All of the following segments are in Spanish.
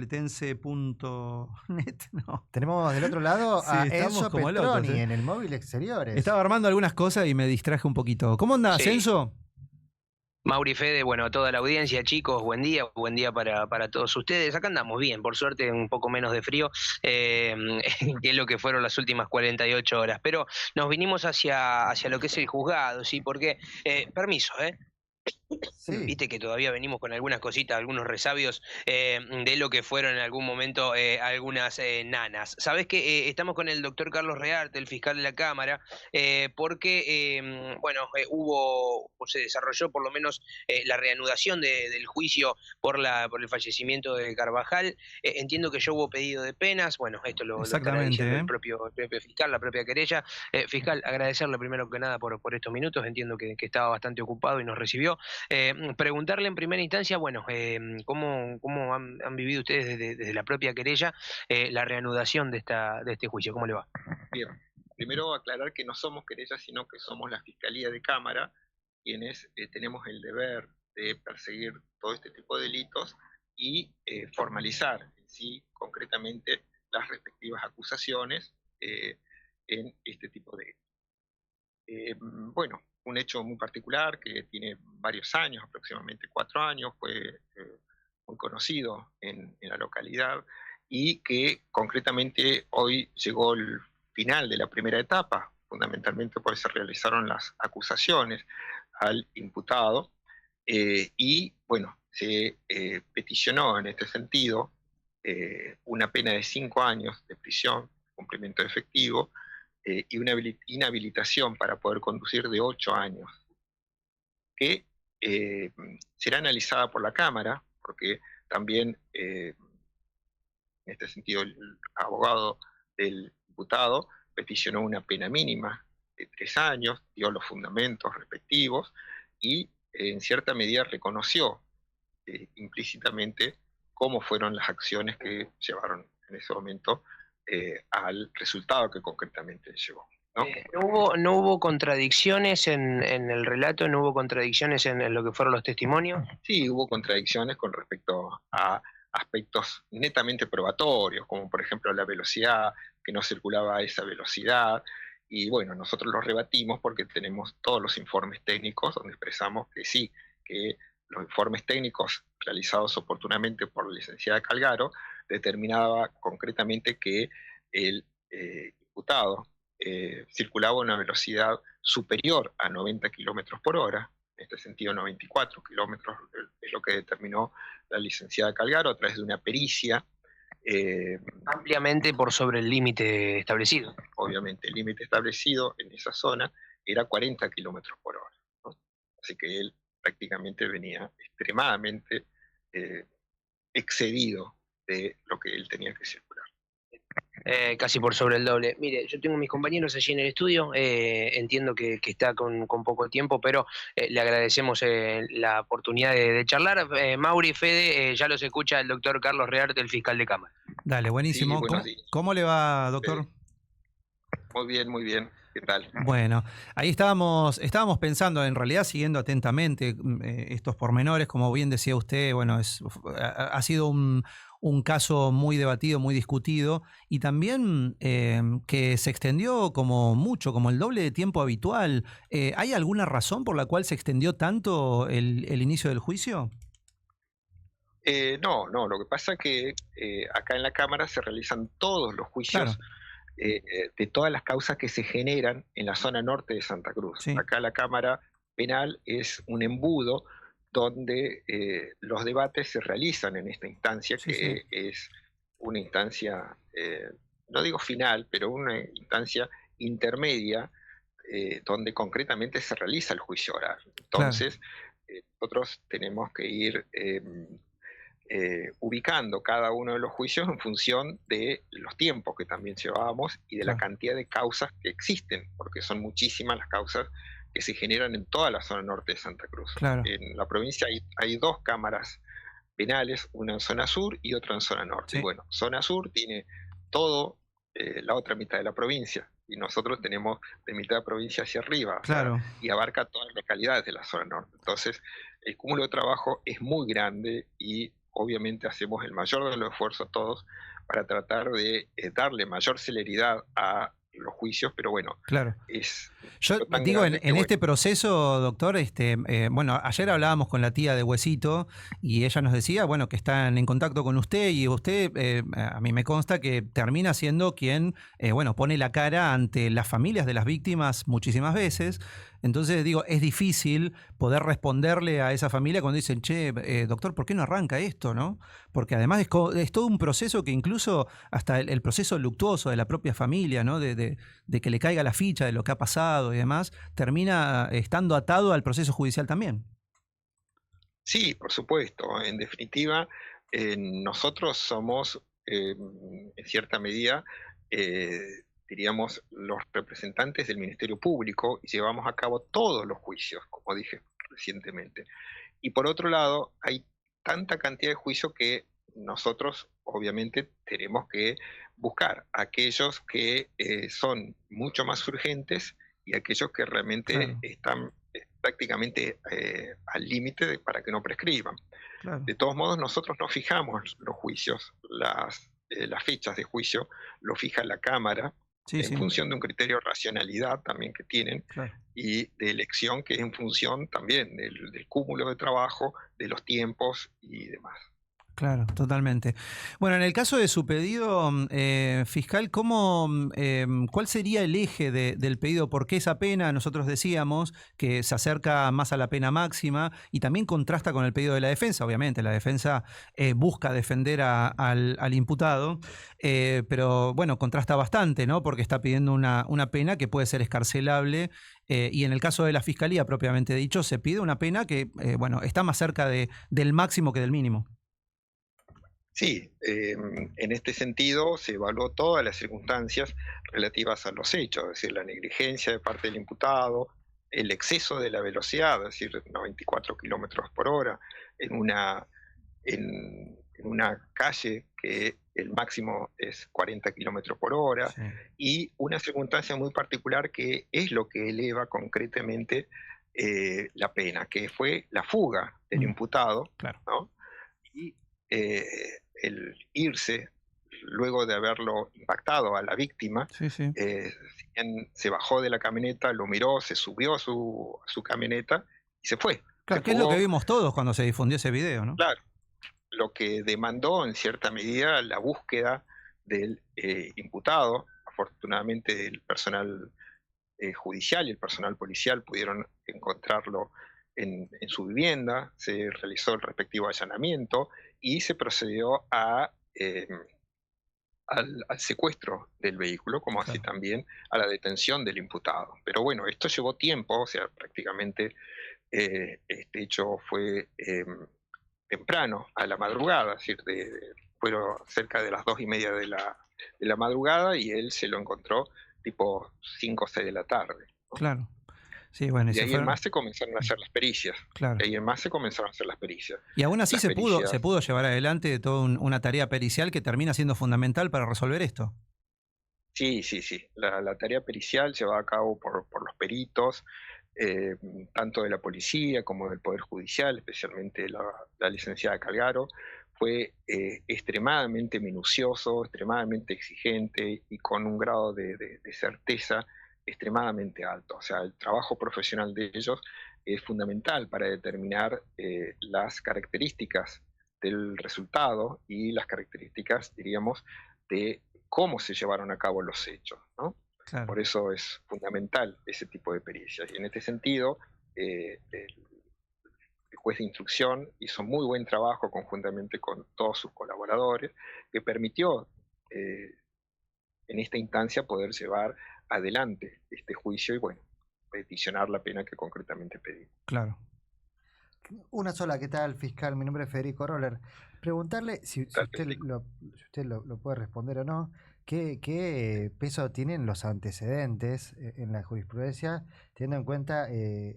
Tense.net, no. Tenemos del otro lado Sí, a estamos Enzo como Petroni locos, en el móvil exteriores. Estaba armando algunas cosas y me distraje un poquito. ¿Cómo andás, Sí, Enzo? Mauri, Fede, bueno, a toda la audiencia, chicos, buen día para todos ustedes. Acá andamos bien, por suerte un poco menos de frío, eh, que es lo que fueron las últimas 48 horas, pero nos vinimos hacia lo que es el juzgado, ¿sí? Porque, permiso, ¿eh? Sí. Viste que todavía venimos con algunas cositas, algunos resabios de lo que fueron en algún momento algunas nanas. Sabés que estamos con el doctor Carlos Rearte, el fiscal de la Cámara, porque, se desarrolló por lo menos la reanudación del juicio por el fallecimiento de Carvajal. Entiendo que ya hubo pedido de penas, bueno, esto lo estará diciendo Exactamente, ¿eh? el propio fiscal, la propia querella. Fiscal, agradecerle primero que nada por estos minutos, entiendo que estaba bastante ocupado y nos recibió. Preguntarle en primera instancia, bueno, cómo han vivido ustedes desde la propia querella la reanudación de este juicio. ¿Cómo le va? Bien, primero aclarar que no somos querellas, sino que somos la Fiscalía de Cámara, quienes tenemos el deber de perseguir todo este tipo de delitos y formalizar en sí concretamente las respectivas acusaciones en este tipo de hechos. Bueno, un hecho muy particular que tiene varios años, aproximadamente 4 años, fue muy conocido en la localidad y que concretamente hoy llegó el final de la primera etapa, fundamentalmente porque se realizaron las acusaciones al imputado y bueno, se peticionó en este sentido una pena de 5 años de prisión, cumplimiento efectivo, y una inhabilitación para poder conducir de 8 años, que será analizada por la Cámara, porque también en este sentido el abogado del imputado peticionó una pena mínima de 3 años, dio los fundamentos respectivos y en cierta medida reconoció implícitamente cómo fueron las acciones que llevaron en ese momento al resultado que concretamente llegó. ¿No? No hubo contradicciones en el relato, no hubo contradicciones en lo que fueron los testimonios. Sí, hubo contradicciones con respecto a aspectos netamente probatorios, como por ejemplo la velocidad, que no circulaba a esa velocidad, y bueno, nosotros los rebatimos porque tenemos todos los informes técnicos donde expresamos que sí, que los informes técnicos realizados oportunamente por la licenciada Calgaro determinaba concretamente que el imputado circulaba a una velocidad superior a 90 kilómetros por hora, en este sentido 94 kilómetros es lo que determinó la licenciada Calgaro a través de una pericia. Ampliamente por sobre el límite establecido. Obviamente, el límite establecido en esa zona era 40 kilómetros por hora, ¿no? Así que él prácticamente venía extremadamente excedido de lo que él tenía que circular. Casi por sobre el doble. Mire, yo tengo mis compañeros allí en el estudio, entiendo que está con poco tiempo, pero le agradecemos la oportunidad de charlar. Mauri, Fede, ya los escucha el doctor Carlos Rearte, el fiscal de Cámara. Dale, buenísimo. Sí, ¿Cómo le va, doctor? Muy bien, muy bien. ¿Qué tal? Bueno, ahí estábamos pensando, en realidad siguiendo atentamente estos pormenores, como bien decía usted, bueno, ha sido un caso muy debatido, muy discutido, y también que se extendió como el doble de tiempo habitual. ¿Hay alguna razón por la cual se extendió tanto el inicio del juicio? No, lo que pasa es que acá en la Cámara se realizan todos los juicios. Claro. De todas las causas que se generan en la zona norte de Santa Cruz. Sí. Acá la Cámara Penal es un embudo donde los debates se realizan en esta instancia, que es una instancia, no digo final, pero una instancia intermedia, donde concretamente se realiza el juicio oral. Entonces, nosotros tenemos que ir ubicando cada uno de los juicios en función de los tiempos que también llevábamos y de la cantidad de causas que existen, porque son muchísimas las causas que se generan en toda la zona norte de Santa Cruz. Claro. En la provincia hay 2 cámaras penales, una en zona sur y otra en zona norte. Sí. Y bueno, zona sur tiene todo la otra mitad de la provincia, y nosotros tenemos de mitad de la provincia hacia arriba, Claro. o sea, y abarca todas las localidades de la zona norte. Entonces, el cúmulo de trabajo es muy grande y obviamente hacemos el mayor de los esfuerzos todos para tratar de darle mayor celeridad a los juicios, pero bueno, Claro. es Yo tan digo, grande que en bueno. este proceso, doctor, bueno, ayer hablábamos con la tía de Huesito y ella nos decía, bueno, que están en contacto con usted y usted, a mí me consta que termina siendo quien, bueno, pone la cara ante las familias de las víctimas muchísimas veces. Entonces, digo, es difícil poder responderle a esa familia cuando dicen, che, doctor, ¿por qué no arranca esto, no? Porque además es todo un proceso que incluso hasta el proceso luctuoso de la propia familia, ¿no? De que le caiga la ficha de lo que ha pasado y demás, termina estando atado al proceso judicial también. Sí, por supuesto. En definitiva, nosotros somos, en cierta medida, eh, diríamos, los representantes del Ministerio Público y llevamos a cabo todos los juicios, como dije recientemente. Y por otro lado, hay tanta cantidad de juicios que nosotros obviamente tenemos que buscar aquellos que son mucho más urgentes y aquellos que realmente Claro, están prácticamente al límite para que no prescriban. claro. De todos modos, nosotros no fijamos los juicios, las fechas de juicio, lo fija la Cámara Sí, en sí, función de un criterio de racionalidad también que tienen claro. y de elección que es en función también del cúmulo de trabajo, de los tiempos y demás. Claro, totalmente. Bueno, en el caso de su pedido, fiscal, ¿cuál sería el eje del pedido? ¿Por qué esa pena? Nosotros decíamos que se acerca más a la pena máxima y también contrasta con el pedido de la defensa. Obviamente, la defensa busca defender al imputado, pero bueno, contrasta bastante, ¿no? Porque está pidiendo una pena que puede ser excarcelable. Y en el caso de la fiscalía, propiamente dicho, se pide una pena que, bueno, está más cerca del máximo que del mínimo. Sí, en este sentido se evaluó todas las circunstancias relativas a los hechos, es decir, la negligencia de parte del imputado, el exceso de la velocidad, es decir, 94 kilómetros por hora, en en una calle que el máximo es 40 kilómetros por hora, Sí, y una circunstancia muy particular que es lo que eleva concretamente la pena, que fue la fuga del imputado, claro. ¿no? Y eh, el irse luego de haberlo impactado a la víctima, Sí, sí. si bien se bajó de la camioneta, lo miró, se subió a su camioneta y se fue. Se Claro, que es lo que fugó, vimos todos cuando se difundió ese video, ¿no? claro, lo que demandó en cierta medida la búsqueda del imputado. Afortunadamente el personal judicial y el personal policial pudieron encontrarlo en su vivienda, se realizó el respectivo allanamiento y se procedió al secuestro del vehículo, como así Claro. también a la detención del imputado. Pero bueno, esto llevó tiempo, o sea, prácticamente este hecho fue temprano, a la madrugada, es decir, fueron cerca de las 2:30 de la madrugada y él se lo encontró tipo 5 o 6 de la tarde, ¿no? Claro. Sí, bueno, y Y de se ahí en fueron. más se comenzaron a hacer las pericias. Claro. De ahí en más se comenzaron a hacer las pericias. Y aún así Las se pericias, pudo llevar adelante toda una tarea pericial que termina siendo fundamental para resolver esto. sí, sí, sí. La tarea pericial llevada a cabo por los peritos, eh, tanto de la policía como del Poder Judicial, especialmente la licenciada Calgaro, fue extremadamente minucioso, extremadamente exigente y con un grado de certeza extremadamente alto. O sea, el trabajo profesional de ellos es fundamental para determinar las características del resultado y las características, diríamos, de cómo se llevaron a cabo los hechos, ¿no? Claro. Por eso es fundamental ese tipo de pericias. Y en este sentido, el juez de instrucción hizo muy buen trabajo conjuntamente con todos sus colaboradores, que permitió en esta instancia poder llevar adelante este juicio y, bueno, peticionar la pena que concretamente pedí. Claro. Una sola, ¿qué tal, fiscal? Mi nombre es Federico Roller. Preguntarle si usted lo puede responder o no, ¿qué peso tienen los antecedentes en la jurisprudencia, teniendo en cuenta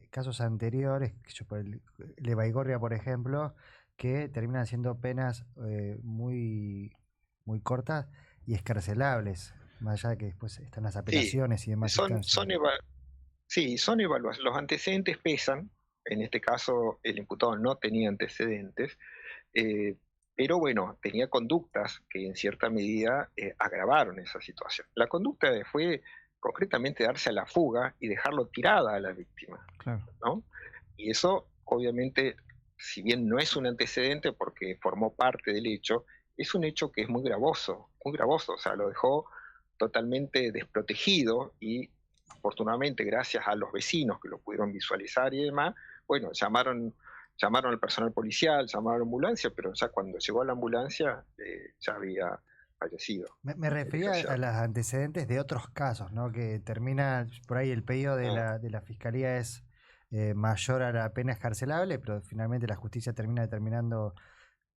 casos anteriores, por el de Baigorria, por ejemplo, que terminan siendo penas muy cortas y escarcelables, más allá de que después están las Sí, apelaciones y demás son, instancias? sí, son evaluaciones. Los antecedentes pesan. En este caso, el imputado no tenía antecedentes. pero bueno, tenía conductas que en cierta medida agravaron esa situación. La conducta fue concretamente darse a la fuga y dejarlo tirada a la víctima, Claro. ¿no? Y eso, obviamente, si bien no es un antecedente porque formó parte del hecho, es un hecho que es muy gravoso, o sea, lo dejó totalmente desprotegido y afortunadamente gracias a los vecinos que lo pudieron visualizar y demás, bueno, llamaron al personal policial, llamaron a la ambulancia, pero ya cuando llegó a la ambulancia ya había fallecido. Me refería a los antecedentes de otros casos, ¿no? Que termina, por ahí el pedido de la fiscalía es mayor a la pena escarcelable, pero finalmente la justicia termina determinando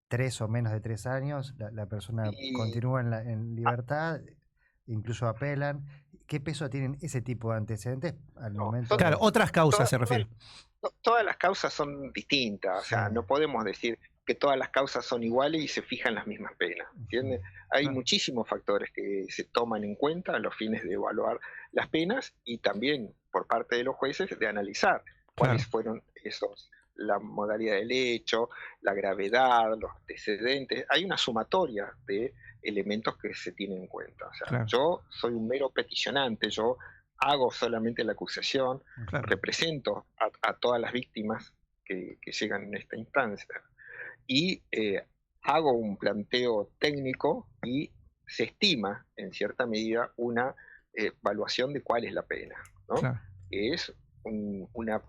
3 o menos de 3 años, la persona continúa en libertad, incluso apelan. ¿Qué peso tienen ese tipo de antecedentes al momento? Claro, otras causas se refiere. Todas las causas son distintas, o sea, no podemos decir que todas las causas son iguales y se fijan las mismas penas, ¿entiendes? Hay muchísimos factores que se toman en cuenta a los fines de evaluar las penas y también por parte de los jueces de analizar cuáles fueron la modalidad del hecho, la gravedad, los antecedentes. Hay una sumatoria de elementos que se tienen en cuenta. O sea, yo soy un mero peticionante, yo hago solamente la acusación, represento a todas las víctimas que llegan en esta instancia y hago un planteo técnico y se estima en cierta medida una evaluación de cuál es la pena, ¿no? Que es una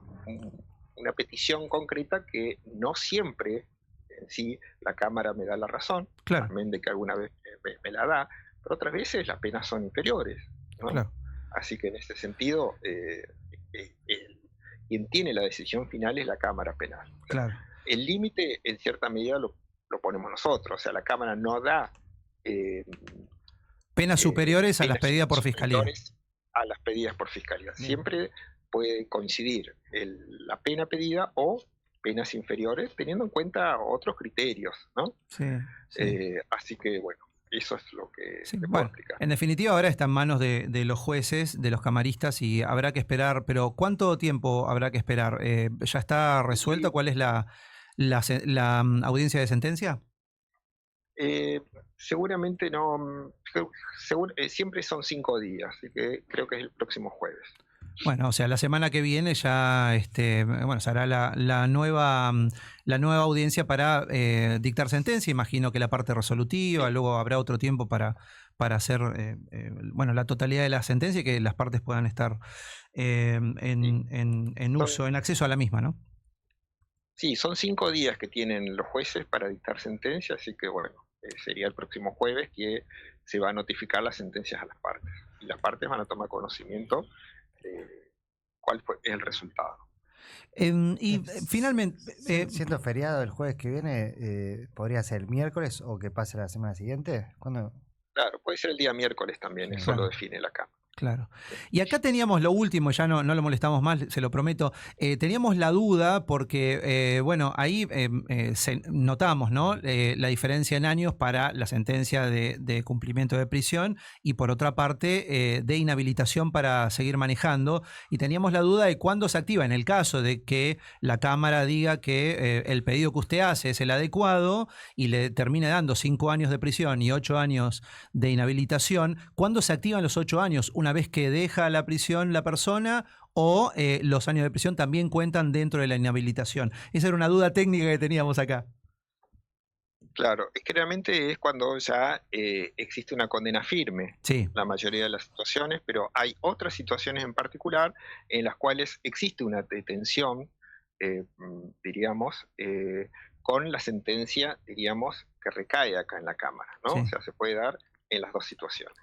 petición concreta que no siempre en sí la Cámara me da la razón, también de que alguna vez me la da, pero otras veces las penas son inferiores, ¿no? Así que en ese sentido, quien tiene la decisión final es la Cámara Penal. El límite, en cierta medida, lo ponemos nosotros. O sea, la Cámara no da penas superiores a las pedidas por fiscalía. A las pedidas por fiscalía. Siempre puede coincidir la pena pedida o penas inferiores, teniendo en cuenta otros criterios, ¿no? Así que, bueno, eso es lo que te puedo explicar. En definitiva, ahora está en manos de los jueces, de los camaristas, y habrá que esperar, pero ¿cuánto tiempo habrá que esperar? ¿Ya está resuelto? ¿Cuál es la audiencia de sentencia? Seguramente no, siempre son 5 días, así que creo que es el próximo jueves. Bueno, o sea, la semana que viene ya será la nueva audiencia para dictar sentencia. Imagino que la parte resolutiva, luego habrá otro tiempo para hacer la totalidad de la sentencia y que las partes puedan estar en uso, en acceso a la misma, ¿no? Sí, son 5 días que tienen los jueces para dictar sentencia, así que bueno, sería el próximo jueves que se va a notificar las sentencias a las partes. Y las partes van a tomar conocimiento cuál fue el resultado. Finalmente, siendo feriado el jueves que viene, ¿podría ser el miércoles o que pase la semana siguiente? ¿Cuándo? Claro, puede ser el día miércoles también, eso lo define la Cámara. Claro. Y acá teníamos lo último, ya no lo molestamos más, se lo prometo. Teníamos la duda porque, ahí notamos, ¿no? La diferencia en años para la sentencia de cumplimiento de prisión y por otra parte de inhabilitación para seguir manejando. Y teníamos la duda de cuándo se activa. En el caso de que la Cámara diga que el pedido que usted hace es el adecuado y le termine dando 5 años de prisión y 8 años de inhabilitación, ¿cuándo se activan los 8 años? ¿Una vez que deja la prisión la persona o los años de prisión también cuentan dentro de la inhabilitación? Esa era una duda técnica que teníamos acá. Claro, es que realmente es cuando ya existe una condena firme, la mayoría de las situaciones, pero hay otras situaciones en particular en las cuales existe una detención, con la sentencia, que recae acá en la Cámara, ¿no? O sea, se puede dar en las dos situaciones.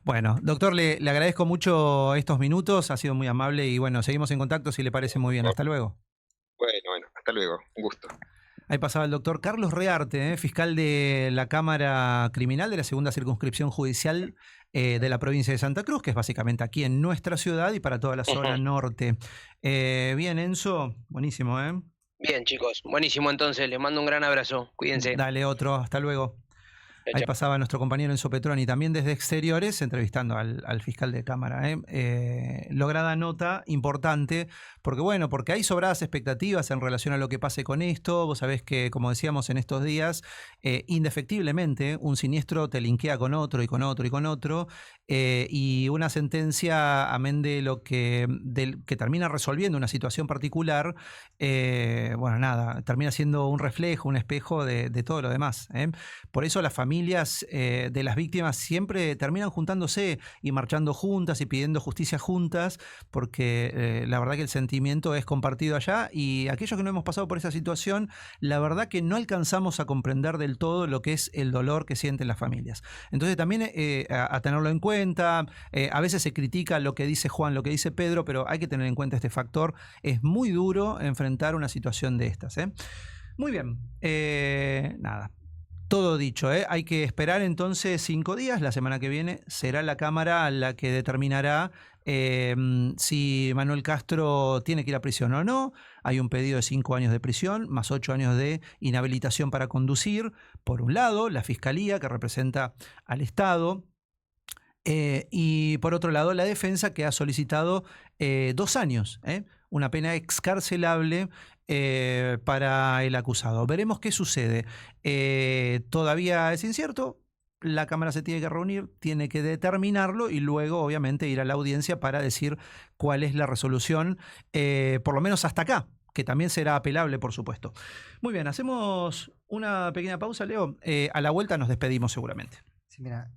Bueno, doctor, le agradezco mucho estos minutos, ha sido muy amable y bueno, seguimos en contacto si le parece muy bien. Hasta luego. Bueno, hasta luego, un gusto. Ahí pasaba el doctor Carlos Rearte, fiscal de la Cámara Criminal de la Segunda Circunscripción Judicial de la provincia de Santa Cruz, que es básicamente aquí en nuestra ciudad y para toda la zona norte. Bien, Enzo, buenísimo, ¿eh? Bien, chicos, buenísimo entonces, les mando un gran abrazo, cuídense. Dale otro, hasta luego. Ahí pasaba nuestro compañero Enzo Petroni, también desde Exteriores, entrevistando al fiscal de Cámara. Lograda nota, importante, porque hay sobradas expectativas en relación a lo que pase con esto. Vos sabés que, como decíamos en estos días, indefectiblemente un siniestro te linkea con otro y con otro y con otro, y una sentencia, amén de lo que termina resolviendo una situación particular, termina siendo un reflejo, un espejo de todo lo demás. Por eso las familias de las víctimas siempre terminan juntándose y marchando juntas y pidiendo justicia juntas, porque la verdad que el sentimiento es compartido allá, y aquellos que no hemos pasado por esa situación, la verdad que no alcanzamos a comprender del todo lo que es el dolor que sienten las familias. Entonces también a tenerlo en cuenta. A veces se critica lo que dice Juan, lo que dice Pedro, pero hay que tener en cuenta este factor. Es muy duro enfrentar una situación de estas. Muy bien, todo dicho, hay que esperar entonces 5 días. La semana que viene será la Cámara la que determinará si Manuel Castro tiene que ir a prisión o no. Hay un pedido de 5 años de prisión más 8 años de inhabilitación para conducir. Por un lado, la Fiscalía, que representa al Estado, y por otro lado, la defensa, que ha solicitado 2 años, una pena excarcelable para el acusado. Veremos qué sucede. Todavía es incierto. La Cámara se tiene que reunir, tiene que determinarlo y luego, obviamente, ir a la audiencia para decir cuál es la resolución, por lo menos hasta acá, que también será apelable, por supuesto. Muy bien, hacemos una pequeña pausa, Leo. A la vuelta nos despedimos seguramente. Sí, mira,